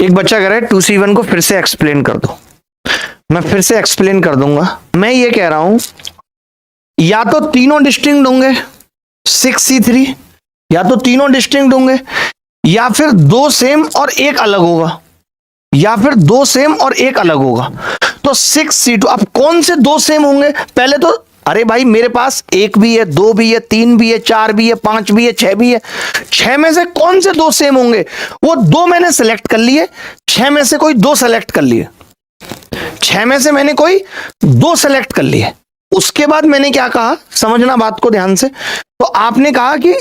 एक बच्चा कह रहा है 2C1 को फिर से एक्सप्लेन कर दो। मैं फिर से एक्सप्लेन कर दूंगा। मैं ये कह रहा हूं या तो तीनों डिस्टिंक्ट होंगे 6C3, या तो तीनों डिस्टिंक्ट होंगे, या फिर दो सेम और एक अलग होगा, या फिर दो सेम और एक अलग होगा। तो 6C2 अब कौन से दो सेम होंगे? पहले तो अरे भाई मेरे पास एक भी है, दो भी है, तीन भी है, चार भी है, पांच भी है, छह भी है। छह में से कौन से दो सेम होंगे? वो दो मैंने सेलेक्ट कर लिए, छह में से कोई दो सेलेक्ट कर लिए, छह में से मैंने कोई दो सेलेक्ट कर लिए। उसके बाद मैंने क्या कहा, समझना बात को ध्यान से। तो आपने कहा कि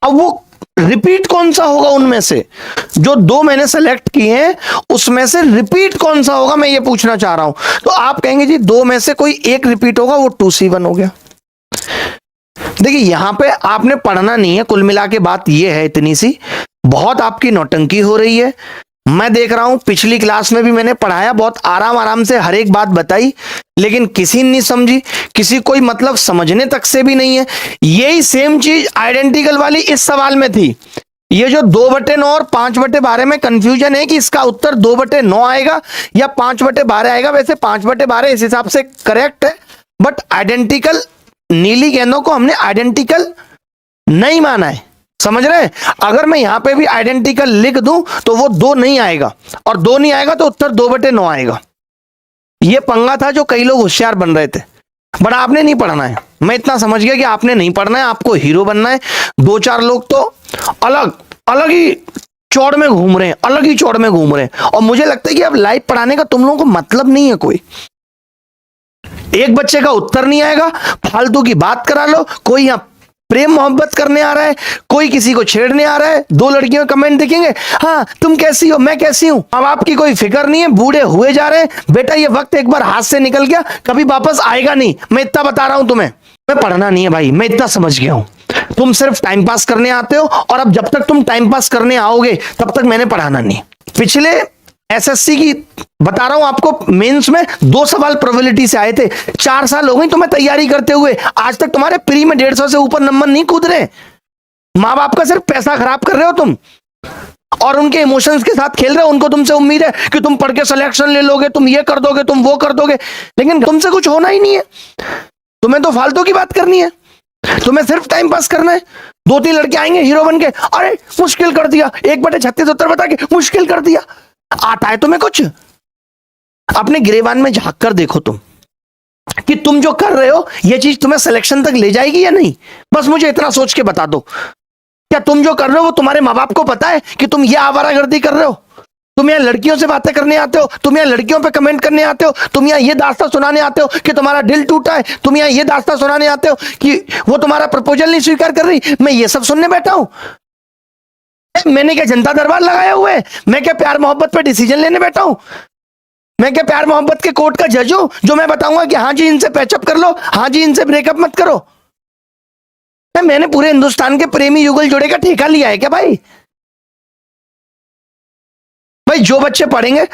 अब वो रिपीट कौन सा होगा उनमें से, जो दो मैंने सेलेक्ट किए हैं उसमें से रिपीट कौन सा होगा, मैं ये पूछना चाह रहा हूं। तो आप कहेंगे जी दो में से कोई एक रिपीट होगा, वो 2C1 हो गया। देखिए यहां पे आपने पढ़ना नहीं है, कुल मिला के बात ये है इतनी सी, बहुत आपकी नौटंकी हो रही है। मैं देख रहा हूं पिछली क्लास में भी मैंने पढ़ाया, बहुत आराम आराम से हर एक बात बताई, लेकिन किसी ने नहीं समझी, किसी कोई मतलब समझने तक से भी नहीं है। यही सेम चीज आइडेंटिकल वाली इस सवाल में थी। ये जो 2/9 और 5/12 में कंफ्यूजन है कि इसका उत्तर 2/9 आएगा या 5/12 आएगा। वैसे 5/12 इस हिसाब से करेक्ट है, बट आइडेंटिकल नीली गेंदों को हमने आइडेंटिकल नहीं माना है, समझ रहे हैं। अगर मैं यहां पे भी आइडेंटिकल लिख दूं तो वो दो नहीं आएगा, और दो नहीं आएगा तो उत्तर 2/9 आएगा। ये पंगा था जो कई लोग होशियार बन रहे थे, बट आपने नहीं पढ़ना है। मैं इतना समझ गया कि आपने नहीं पढ़ना है, आपको हीरो बनना है। दो चार लोग तो अलग अलग ही चौड़ में घूम रहे हैं, अलग ही चौड़ में घूम रहे हैं, और मुझे लगता है कि अब लाइव पढ़ाने का तुम लोगों को मतलब नहीं है कोई। एक बच्चे का उत्तर नहीं आएगा, फालतू की बात करा लो। कोई यहां प्रेम मोहब्बत करने आ रहा है, कोई किसी को छेड़ने आ रहा है। दो लड़कियों कमेंट दिखेंगे, हाँ तुम कैसी हो, मैं कैसी हूं। अब आपकी कोई फिक्र नहीं है, बूढ़े हुए जा रहे हैं। बेटा ये वक्त एक बार हाथ से निकल गया, कभी वापस आएगा नहीं, मैं इतना बता रहा हूं तुम्हें। मैं पढ़ना नहीं है भाई, मैं इतना समझ गया हूं। तुम सिर्फ टाइम पास करने आते हो, और अब जब तक तुम टाइम पास करने आओगे तब तक मैंने पढ़ाना नहीं। पिछले एसएससी की बता रहा हूं आपको, मेंस में 2 सवाल प्रोबेबिलिटी से आए थे। 4 साल हो गई तुम्हें तैयारी करते हुए, आज तक तुम्हारे प्री में 150 से ऊपर नंबर नहीं कूद रहे। माँ बाप का सिर्फ पैसा खराब कर रहे हो तुम, और उनके इमोशंस के साथ खेल रहे हो। उनको तुमसे उम्मीद है कि तुम पढ़ के सिलेक्शन ले लोगे, तुम ये कर दोगे, तुम वो कर दोगे, लेकिन तुमसे कुछ होना ही नहीं है। तुम्हें तो फालतू की बात करनी है, तुम्हें सिर्फ टाइम पास करना है। 2-3 लड़के आएंगे हीरो बन के, अरे मुश्किल कर दिया, 1/36 उत्तर बता के मुश्किल कर दिया। आता है तुम्हें कुछ? अपने गिरेबान में झांक कर देखो तुम, कि तुम जो कर रहे हो ये चीज तुम्हें सिलेक्शन तक ले जाएगी या नहीं। बस मुझे इतना सोच के बता दो, क्या तुम जो कर रहे हो वो तुम्हारे माँ बाप को पता है कि तुम ये आवारागर्दी कर रहे हो? तुम यहाँ लड़कियों से बातें करने आते हो, तुम यहाँ लड़कियों पे कमेंट करने आते हो, तुम यहाँ ये दास्तां सुनाने आते हो कि तुम्हारा दिल टूटा है, तुम यहाँ ये दास्तां सुनाने आते हो कि वो तुम्हारा प्रपोजल नहीं स्वीकार कर रही। मैं ये सब सुनने बैठा हूं? मैंने क्या जनता दरबार लगाया हुआ है? मैं क्या प्यार मोहब्बत पे डिसीजन लेने बैठा हूं? मैं क्या प्यार मोहब्बत के कोर्ट का जज हूं जो मैं बताऊंगा कि हाँ जी इनसे पैचअप कर लो, हाँ जी इनसे ब्रेकअप मत करो? मैंने पूरे हिंदुस्तान के प्रेमी युगल जोड़े का ठेका लिया है क्या भाई? भाई जो बच्चे पढ़ेंगे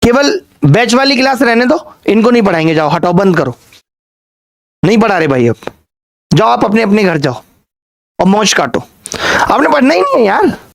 केवल बैच वाली क्लास रहने दो, इनको नहीं पढ़ाएंगे। जाओ हटाओ, बंद करो, नहीं पढ़ा रहे भाई। अब जाओ आप अपने अपने घर जाओ और मौज काटो, आपने पढ़ना ही नहीं है यार।